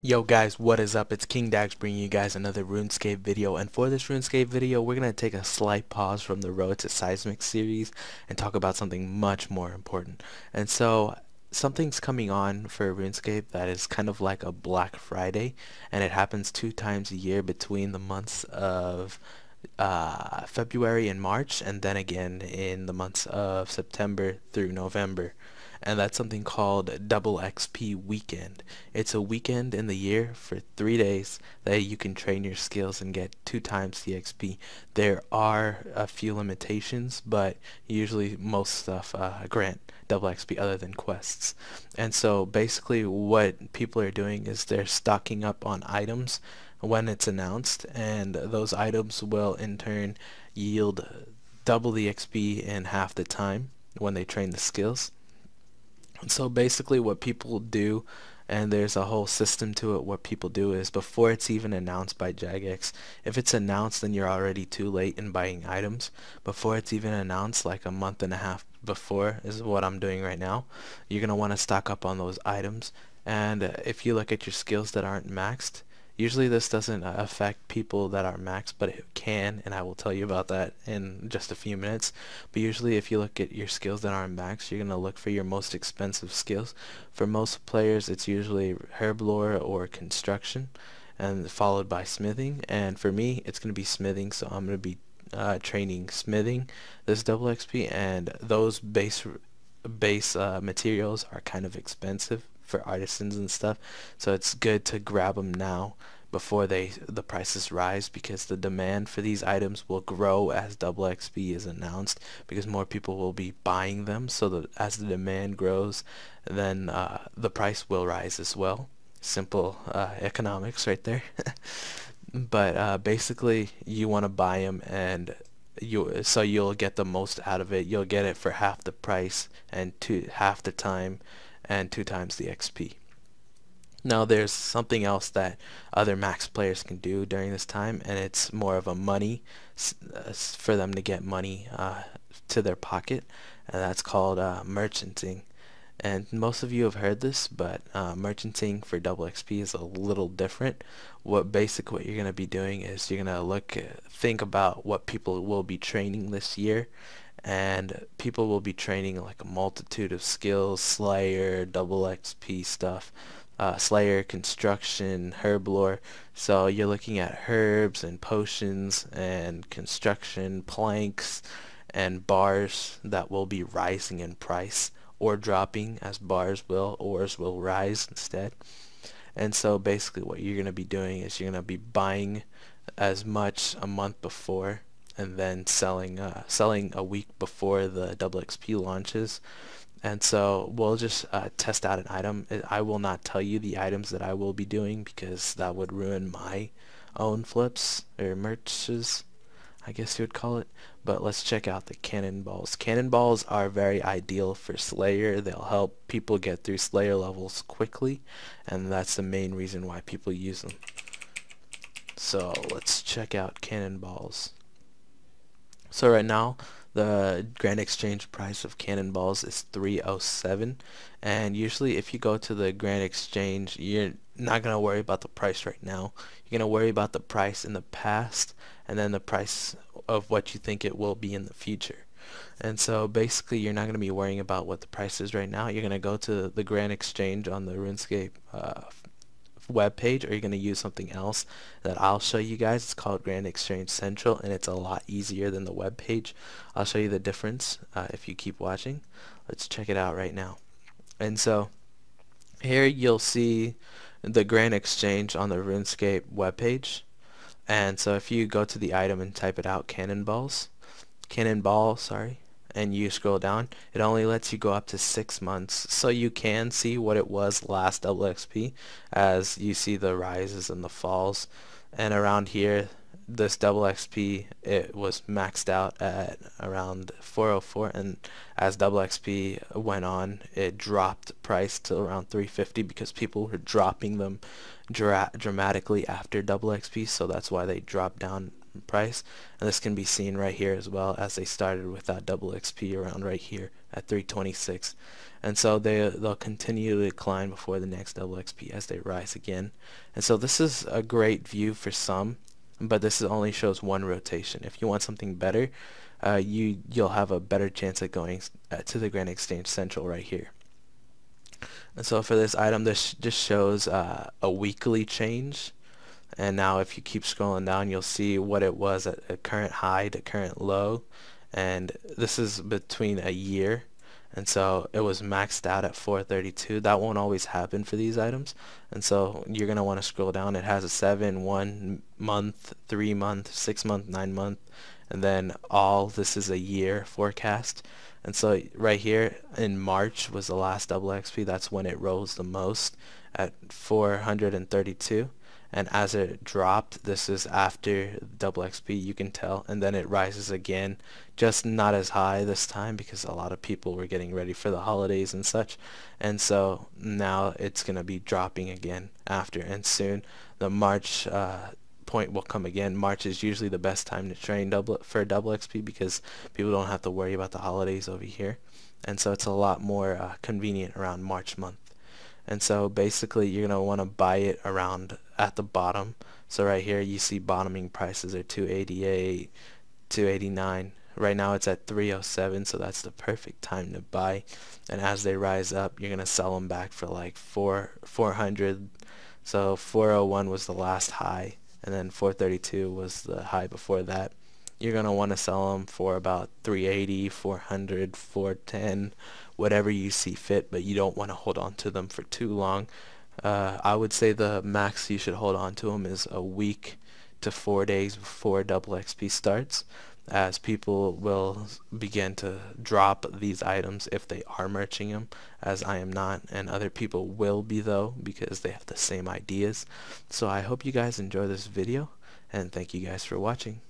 Yo guys, what is up? It's King Dax bringing you guys another RuneScape video, and for this RuneScape video we're going to take a slight pause from the Road to Seismic series and talk about something much more important. And so something's coming on for RuneScape that is kind of like a Black Friday, and it happens 2 times a year between the months of February and March, and then again in the months of September through November. And that's something called Double XP Weekend. It's a weekend in the year for 3 days that you can train your skills and get 2 times the XP. There are a few limitations, but usually most stuff grant double XP other than quests. And so basically what people are doing is they're stocking up on items when it's announced, and those items will in turn yield double the XP in half the time when they train the skills. And so basically what people do, and there's a whole system to it, what people do is before it's even announced by Jagex, if it's announced then you're already too late in buying items. Before it's even announced, like a month and a half before is what I'm doing right now, you're going to want to stock up on those items. And if you look at your skills that aren't maxed, usually this doesn't affect people that are maxed, but it can, and I will tell you about that in just a few minutes. But usually if you look at your skills that aren't maxed, you're going to look for your most expensive skills. For most players, it's usually herb lore or construction, and followed by smithing. And for me, it's going to be smithing, so I'm going to be training smithing this double XP, and those base materials are kind of expensive for artisans and stuff, so it's good to grab them now before the prices rise, because the demand for these items will grow as double XP is announced, because more people will be buying them. So that as the demand grows, then the price will rise as well. Simple economics right there. But basically you want to buy them, and you'll get the most out of it. You'll get it for half the price and half the time and 2 times the XP. Now there's something else that other max players can do during this time, and it's more of a money for them to get money to their pocket, and that's called merchanting. And most of you have heard this, but merchanting for double XP is a little different. What you're going to be doing is you're going to think about what people will be training this year, and people will be training like a multitude of skills: Slayer, double XP stuff, Slayer, construction, herb lore. So you're looking at herbs and potions and construction, planks, and bars that will be rising in price or dropping, as bars will, ores will rise instead. And so basically what you're going to be doing is you're going to be buying as much a month before, and then selling a week before the double XP launches. And so we'll just test out an item. I will not tell you the items that I will be doing, because that would ruin my own flips or merches, I guess you would call it. But let's check out the Cannonballs. Cannonballs are very ideal for Slayer. They'll help people get through Slayer levels quickly, and that's the main reason why people use them. So let's check out Cannonballs. So right now the Grand Exchange price of Cannonballs is 307, and usually if you go to the Grand Exchange, you're not going to worry about the price right now. You're going to worry about the price in the past, and then the price of what you think it will be in the future. And so basically you're not going to be worrying about what the price is right now. You're going to go to the Grand Exchange on the RuneScape web page, or you're going to use something else that I'll show you guys. It's called Grand Exchange Central, and it's a lot easier than the web page. I'll show you the difference if you keep watching. Let's check it out right now. And so here you'll see the Grand Exchange on the RuneScape web page. And so if you go to the item and type it out, Cannonball, sorry, and you scroll down, it only lets you go up to 6 months, so you can see what it was last double XP, as you see the rises and the falls. And around here, this double XP, it was maxed out at around 404, and as double XP went on, it dropped price to around 350, because people were dropping them dramatically after double XP, so that's why they dropped down price, and this can be seen right here as well, as they started with that double XP around right here at 326, and so they'll continue to decline before the next double XP as they rise again. And so this is a great view for some, but this only shows one rotation. If you want something better, you'll have a better chance at going to the Grand Exchange Central right here. And so for this item, this just shows a weekly change. And now if you keep scrolling down, you'll see what it was at a current high to current low. And this is between a year. And so it was maxed out at 432. That won't always happen for these items. And so you're going to want to scroll down. It has a 7, 1 month, 3 month, 6 month, 9 month. And then this is a year forecast. And so right here in March was the last double XP. That's when it rose the most at 432. And as it dropped, this is after double XP, you can tell, and then it rises again, just not as high this time because a lot of people were getting ready for the holidays and such, and so now it's going to be dropping again after, and soon the March point will come again. March is usually the best time to train for double XP because people don't have to worry about the holidays over here, and so it's a lot more convenient around March month. And so basically you're going to want to buy it around at the bottom. So right here you see bottoming prices are 288, 289. Right now it's at 307, so that's the perfect time to buy. And as they rise up, you're going to sell them back for like 400. So 401 was the last high, and then 432 was the high before that. You're going to want to sell them for about 380, 400, 410, whatever you see fit, but you don't want to hold on to them for too long. I would say the max you should hold on to them is a week to 4 days before double XP starts, as people will begin to drop these items if they are merching them, as I am not, and other people will be though, because they have the same ideas. So I hope you guys enjoy this video, and thank you guys for watching.